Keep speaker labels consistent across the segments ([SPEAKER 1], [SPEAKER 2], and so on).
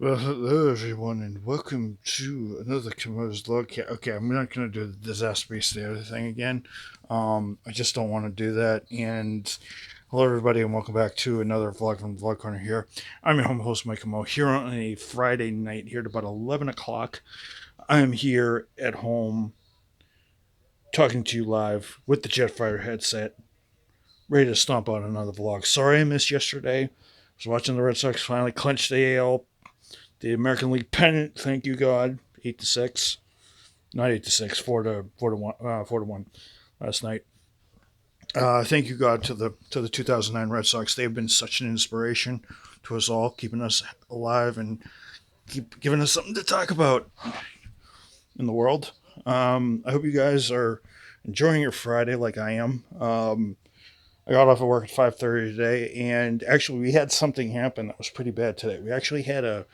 [SPEAKER 1] Well, hello everyone, and welcome to another Komodo's Vlog. Okay, I'm not gonna do the disaster based thing again. I just don't want to do that. And hello everybody, and welcome back to another vlog from Vlog Corner here. I'm your home host, Mike Mo, here on a Friday night, here at about 11 o'clock. I'm here at home talking to you live with the Jetfire headset, ready to stomp out another vlog. Sorry I missed yesterday. I was watching the Red Sox finally clinch the AL the American League pennant. Thank you, God. 8-6, not 8-6, 4-1, 4-1 last night. Thank you, God, to the 2009 Red Sox. They've been such an inspiration to us all, keeping us alive and keep giving us something to talk about in the world. I hope you guys are enjoying your Friday like I am. I got off of work at 5:30 today, and actually, we had something happen that was pretty bad today. We actually had a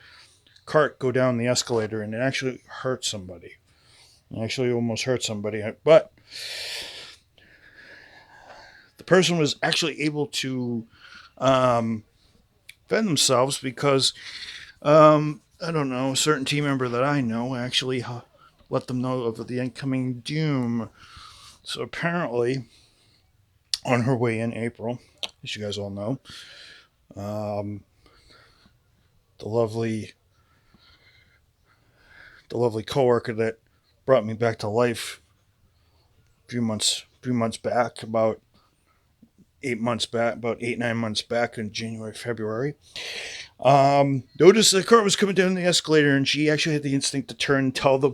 [SPEAKER 1] cart go down the escalator, and it actually hurt somebody. It actually almost hurt somebody, but the person was actually able to um, defend themselves because I don't know, a certain team member that I know actually let them know of the incoming doom. So apparently, on her way in April, as you guys all know, um, the lovely the lovely coworker that brought me back to life a few months back, about 8 months back, about 8 9 months back in January, February. Noticed the car was coming down the escalator, and she actually had the instinct to turn and tell the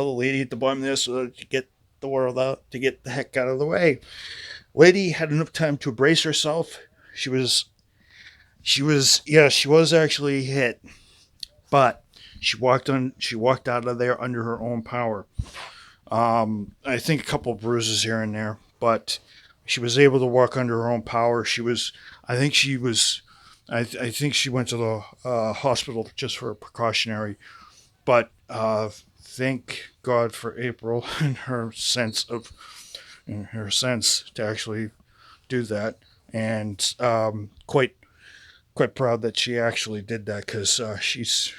[SPEAKER 1] lady at the bottom of this to get the world out, to get the heck out of the way. Lady had enough time to brace herself. She was actually hit, but she walked out of there under her own power. I think a couple bruises here and there, but she was able to walk under her own power. I think she was, I think she went to the hospital just for a precautionary. But thank God for April and her sense to actually do that, and quite proud that she actually did that because she's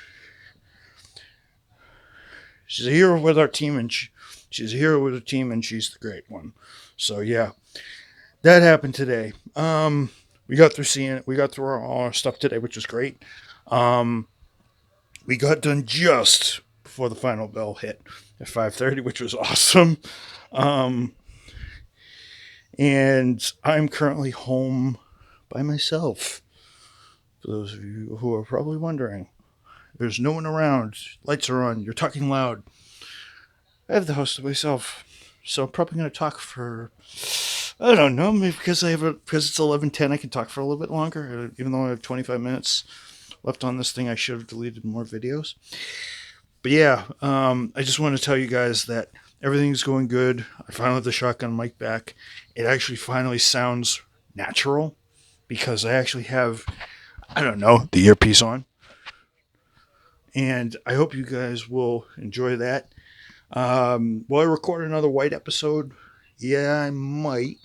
[SPEAKER 1] a hero with our team, and she's a hero with her team, and she's the great one. So yeah, that happened today. We got through seeing it. We got through all our stuff today, which was great. Um, we got done just before the final bell hit at 5:30, which was awesome. Um, and I'm currently home by myself. For those of you who are probably wondering, there's no one around. Lights are on. You're talking loud. I have the house to myself, so I'm probably going to talk for I don't know, maybe because it's 11:10, I can talk for a little bit longer. Even though I have 25 minutes left on this thing, I should have deleted more videos. But yeah, I just want to tell you guys that everything's going good. I finally have the shotgun mic back. It actually finally sounds natural because I actually have, I don't know, the earpiece on. And I hope you guys will enjoy that. Will I record another white episode? Yeah, I might.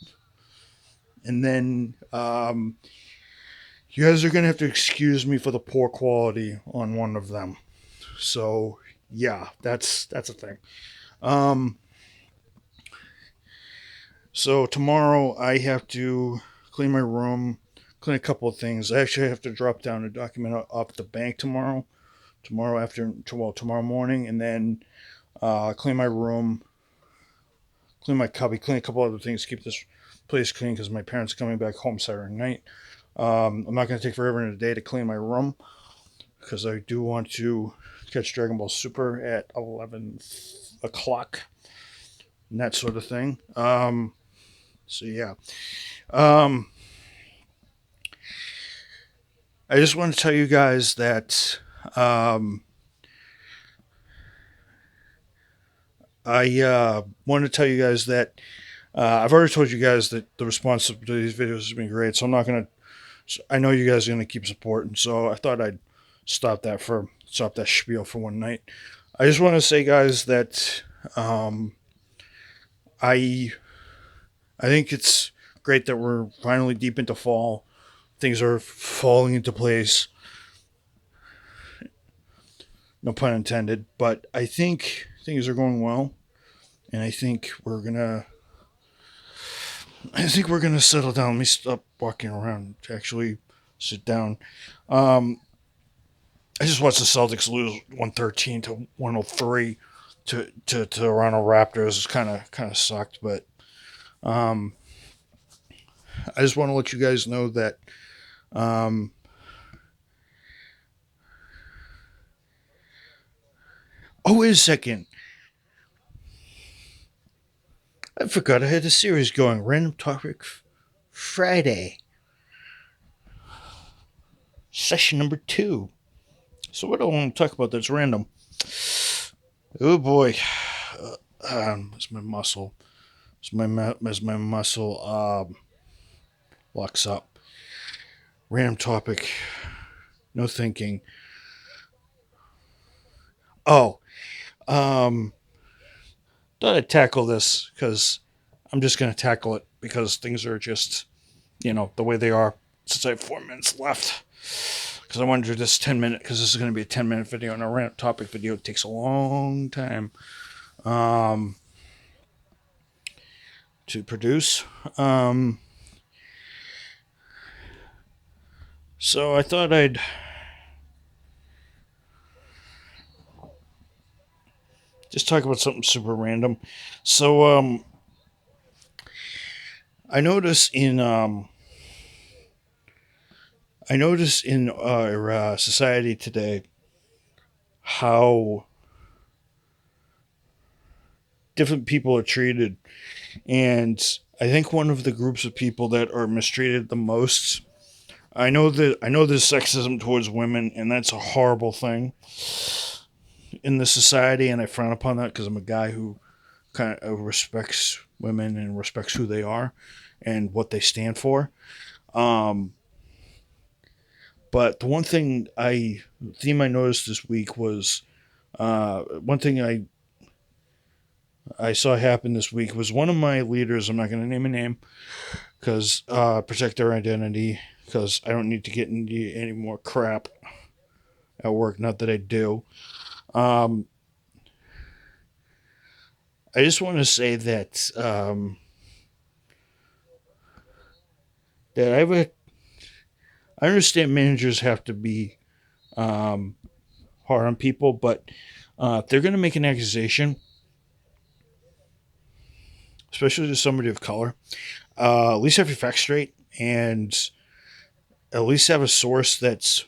[SPEAKER 1] And then you guys are going to have to excuse me for the poor quality on one of them. So, yeah, that's a thing. Um, so tomorrow I have to clean my room, clean a couple of things. I actually have to drop down a document off the bank tomorrow. Tomorrow morning, and then clean my room, clean my cubby, clean a couple other things, keep this place clean because my parents are coming back home Saturday night. I'm not going to take forever in a day to clean my room because I do want to catch Dragon Ball Super at 11 o'clock and that sort of thing. So yeah. Um, I just want to tell you guys that um, I want to tell you guys that I've already told you guys that the response to these videos has been great, so I'm not going to. I know you guys are going to keep supporting, so I thought I'd stop that spiel for one night. I just want to say, guys, that um, I I think it's great that we're finally deep into fall. Things are falling into place. No pun intended. But I think things are going well, and I think we're gonna settle down. Let me stop walking around to actually sit down. Um, I just watched the Celtics lose 113 to 103 to Toronto Raptors. Kind of sucked, but um, I just want to let you guys know that um, oh, wait a second. I forgot I had a series going. Random Topic Friday. Session number 2. So what do I want to talk about that's random? Oh boy. It's my muscle. As my muscle locks up. Random topic. No thinking. Oh, um, thought I'd tackle this because I'm just going to tackle it because things are just, the way they are since I have 4 minutes left. Because I wanted to do this 10-minute, because this is going to be a 10-minute video, and a random topic video takes a long time to produce. So I thought I'd just talk about something super random. So I notice in our society today how different people are treated, and I think one of the groups of people that are mistreated the most. I know there's sexism towards women, and that's a horrible thing in this society, and I frown upon that because I'm a guy who kind of respects women and respects who they are and what they stand for. Um, but the theme I noticed this week was one thing I saw happen this week was one of my leaders. I'm not going to name a name because protect their identity, because I don't need to get into any more crap at work. Not that I do. I just want to say that that I understand managers have to be hard on people, but if they're going to make an accusation, especially to somebody of color, at least have your facts straight, and at least have a source that's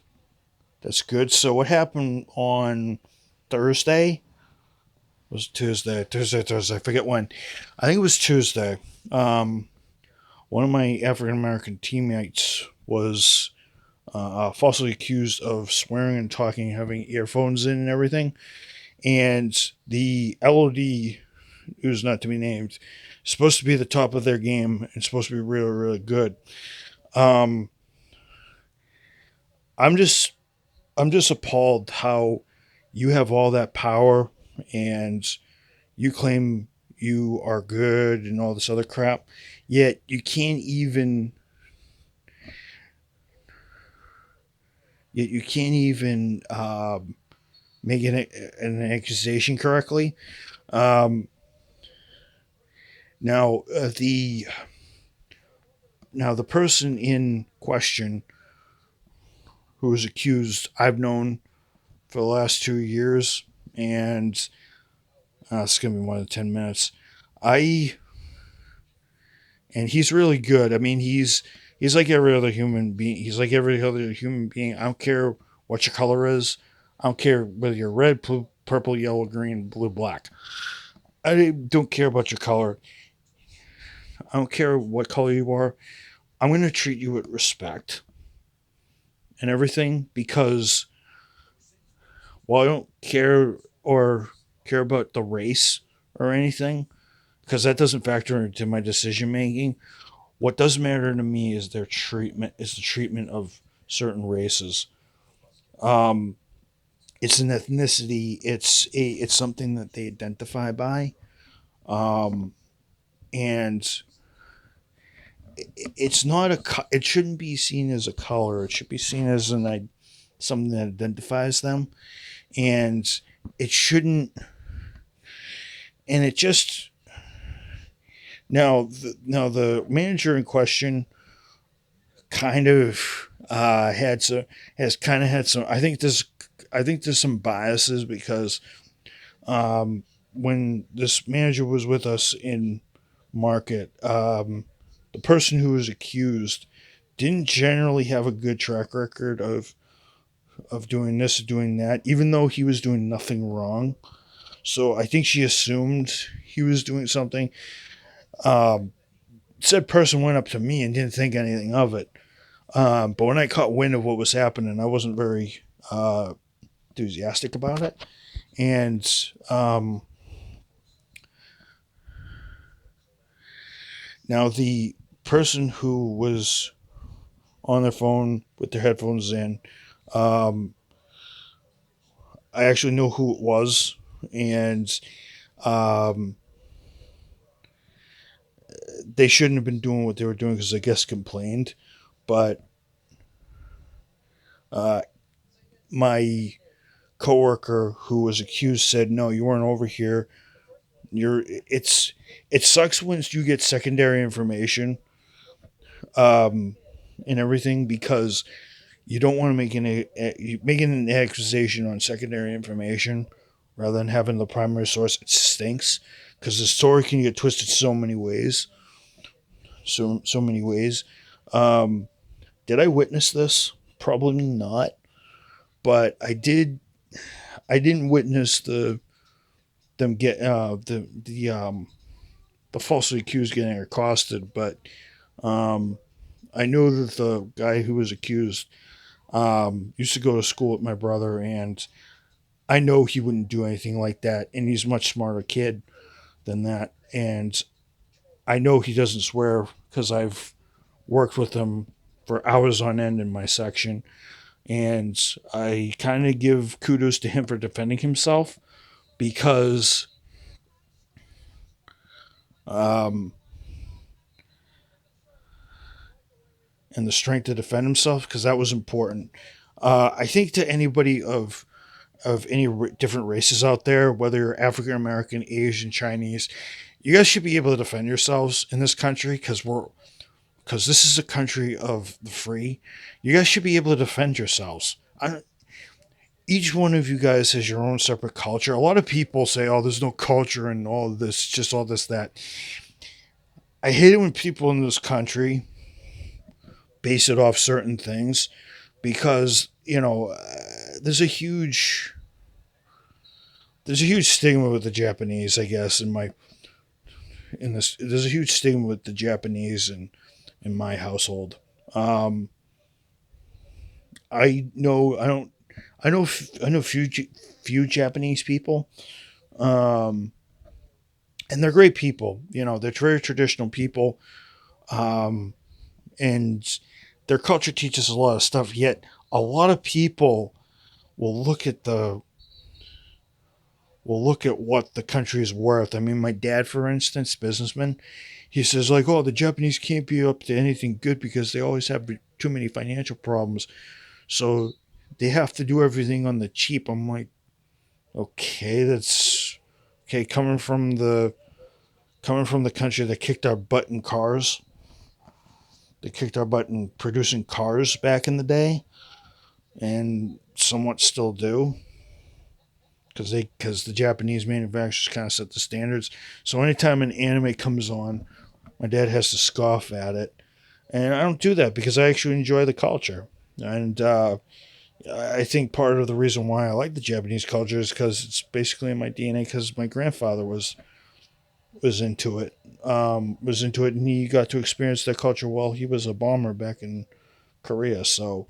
[SPEAKER 1] good. So what happened on Thursday? Was it Thursday? I forget when. I think it was Tuesday. One of my African American teammates was falsely accused of swearing and talking, having earphones in and everything. And the LOD, who's not to be named, is supposed to be the top of their game and supposed to be really, really good. Um, I'm just appalled how you have all that power and you claim you are good and all this other crap, yet you can't even make an accusation correctly. Um, now the person in question who was accused, I've known for the last 2 years, and it's gonna be more than 10 minutes. I and he's really good. I mean, he's like every other human being. He's like every other human being. I don't care what your color is. I don't care whether you're red, blue, purple, yellow, green, blue, black. I don't care about your color. I don't care what color you are. I'm going to treat you with respect and everything, because while I don't care about the race or anything, because that doesn't factor into my decision making. What does matter to me is the treatment of certain races. Um, it's an ethnicity. It's something that they identify by, um, and it's not it shouldn't be seen as a color. It should be seen as something that identifies them. and it shouldn't. And it just now the manager in question kind of had some. I think there's some biases because when this manager was with us in market, the person who was accused didn't generally have a good track record of doing this or doing that, even though he was doing nothing wrong. So I think she assumed he was doing something. Um, Said person went up to me and didn't think anything of it. But when I caught wind of what was happening, I wasn't very enthusiastic about it. And now the person who was on their phone with their headphones in, um, I actually know who it was, and um, they shouldn't have been doing what they were doing because I guess complained. But uh, my coworker who was accused said, "No, you weren't over here. You're." It sucks once you get secondary information um, and everything because you don't want to making an accusation on secondary information rather than having the primary source. It stinks because the story can get twisted so many ways. So many ways. Um, did I witness this? Probably not, but I did. I didn't witness them get the falsely accused getting accosted, but um, I know that the guy who was accused used to go to school with my brother, and I know he wouldn't do anything like that, and he's a much smarter kid than that, and I know he doesn't swear because I've worked with him for hours on end in my section, and I kind of give kudos to him for defending himself because um, and the strength to defend himself because that was important. I think to anybody of any different races out there, whether you're African American, Asian, Chinese, you guys should be able to defend yourselves in this country because this is a country of the free. You guys should be able to defend yourselves. Each one of you guys has your own separate culture. A lot of people say, "Oh, there's no culture and all this, just all this that." I hate it when people in this country base it off certain things because there's a huge stigma with the Japanese, I guess. There's a huge stigma with the Japanese in my household. Um, I know I don't I know few Japanese people, um, and they're great people. They're very traditional people, um, and their culture teaches a lot of stuff. Yet a lot of people will look at what the country is worth. I mean, my dad, for instance, businessman, he says like, "Oh, the Japanese can't be up to anything good because they always have too many financial problems, so they have to do everything on the cheap." I'm like, okay, that's okay. Coming from the country that kicked our butt in cars, they kicked our butt in producing cars back in the day, and somewhat still do. Because the Japanese manufacturers kind of set the standards. So anytime an anime comes on, my dad has to scoff at it, and I don't do that because I actually enjoy the culture. And I think part of the reason why I like the Japanese culture is because it's basically in my DNA. Because my grandfather was into it, and he got to experience that culture while he was a bomber back in Korea. So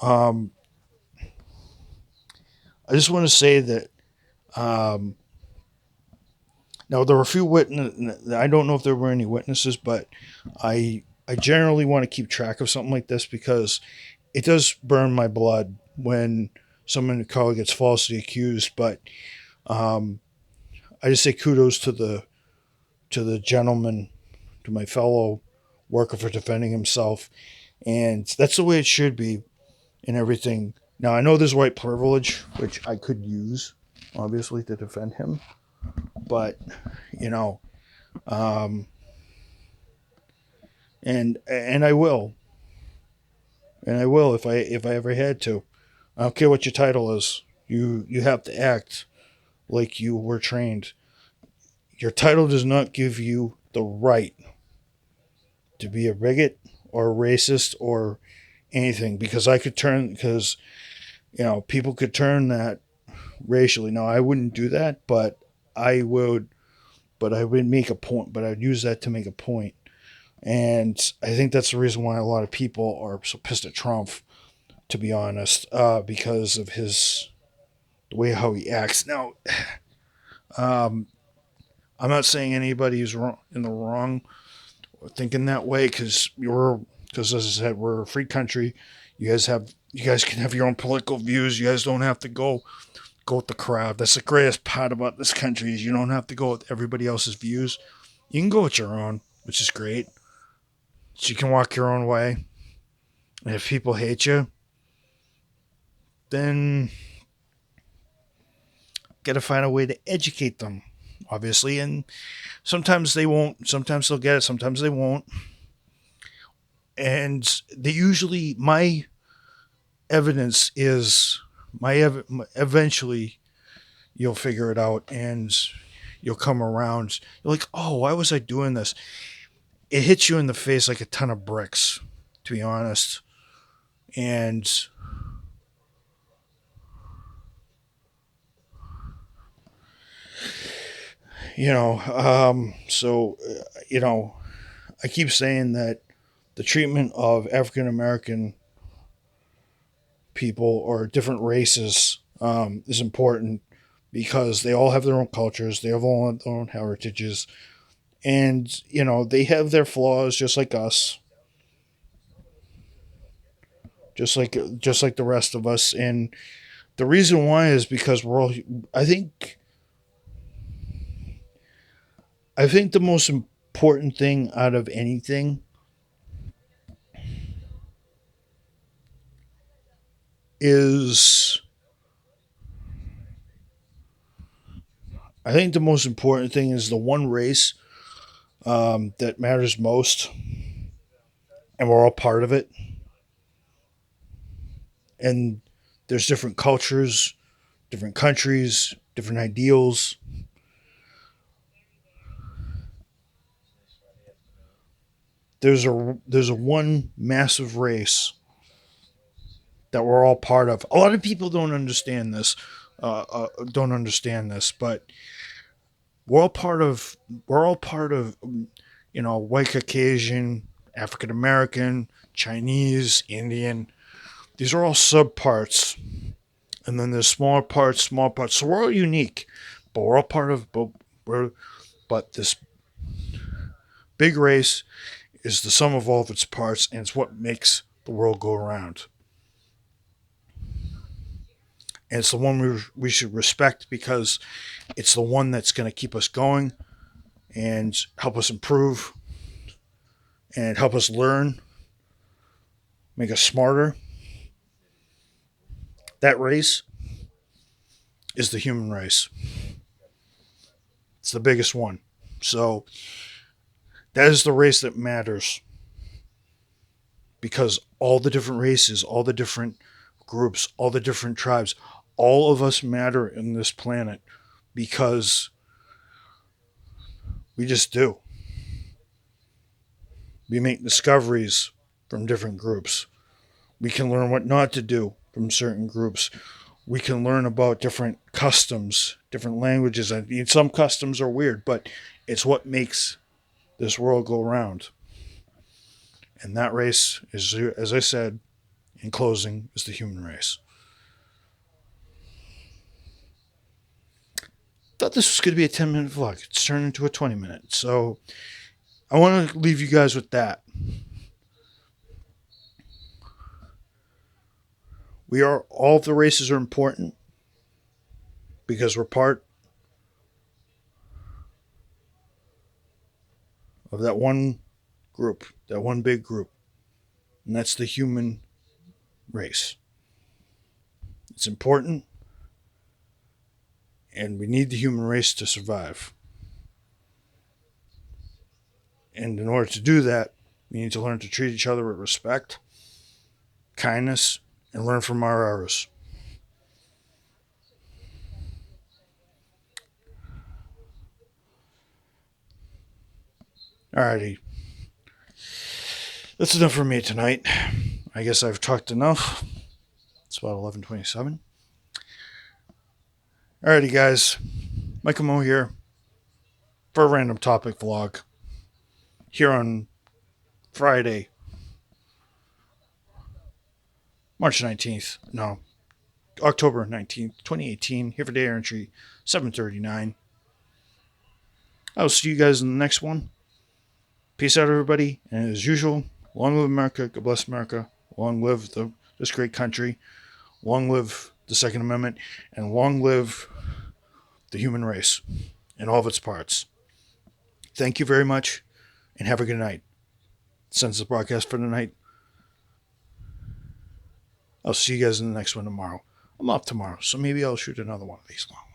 [SPEAKER 1] um, I just want to say that um, now there were a few witnesses. I don't know if there were any witnesses, but I generally want to keep track of something like this because it does burn my blood when someone in college gets falsely accused. But um, I just say kudos to the gentleman, to my fellow worker for defending himself, and that's the way it should be in everything. Now, I know there's white privilege, which I could use, obviously, to defend him. But, you know, um, and I will. And I will if I ever had to. I don't care what your title is. You have to act like you were trained. Your title does not give you the right to be a bigot or a racist or anything, because people could turn that racially. Now, I wouldn't do that, but I would I would make a point, but I'd use that to make a point. And I think that's the reason why a lot of people are so pissed at Trump, to be honest, because of the way how he acts. Now, um, I'm not saying anybody's wrong in the wrong or thinking that way, because as I said, we're a free country. You guys can have your own political views. You guys don't have to go with the crowd. That's the greatest part about this country, is you don't have to go with everybody else's views. You can go with your own, which is great. So you can walk your own way. And if people hate you, then got to find a way to educate them, obviously. And sometimes they won't. Sometimes they'll get it. Sometimes they won't. And my evidence is eventually you'll figure it out and you'll come around. You're like, oh, why was I doing this? It hits you in the face like a ton of bricks, to be honest. And I keep saying that the treatment of African American people or different races is important, because they all have their own cultures, they have all their own heritages, and they have their flaws just like us, just like the rest of us. And the reason why is because we're all. I think the most important thing out of anything is the most important thing is the one race that matters most, and we're all part of it. And there's different cultures, different countries, different ideals. There's a one massive race that we're all part of. A lot of people don't understand this. But we're all part of white Caucasian, African American, Chinese, Indian. These are all subparts, and then there's smaller parts, small parts. So we're all unique, but we're all part of. But this big race is the sum of all of its parts, and it's what makes the world go around. And it's the one we should respect, because it's the one that's going to keep us going and help us improve and help us learn, make us smarter. That race is the human race. It's the biggest one. So that is the race that matters, because all the different races, all the different groups, all the different tribes, all of us matter in this planet, because we just do. We make discoveries from different groups. We can learn what not to do from certain groups. We can learn about different customs, different languages. I mean, some customs are weird, but it's what makes this world go round. And that race is, as I said in closing, is the human race. Thought this was going to be a 10-minute vlog. It's turned into a 20-minute. So I want to leave you guys with that. All of the races are important, because we're part of that one group, that one big group, and that's the human race. It's important, and we need the human race to survive. And in order to do that, we need to learn to treat each other with respect, kindness, and learn from our errors. Alrighty, that's enough for me tonight. I guess I've talked enough. It's about 11:27. Alrighty, guys, Michael Mo here for a random topic vlog here on Friday, March 19th. No, October 19th, 2018. Here for day entry 7:39. I'll see you guys in the next one. Peace out, everybody. And as usual, long live America. God bless America. Long live this great country. Long live the Second Amendment. And long live the human race in all of its parts. Thank you very much, and have a good night. Sends the broadcast for tonight. I'll see you guys in the next one tomorrow. I'm off tomorrow, so maybe I'll shoot another one of these long.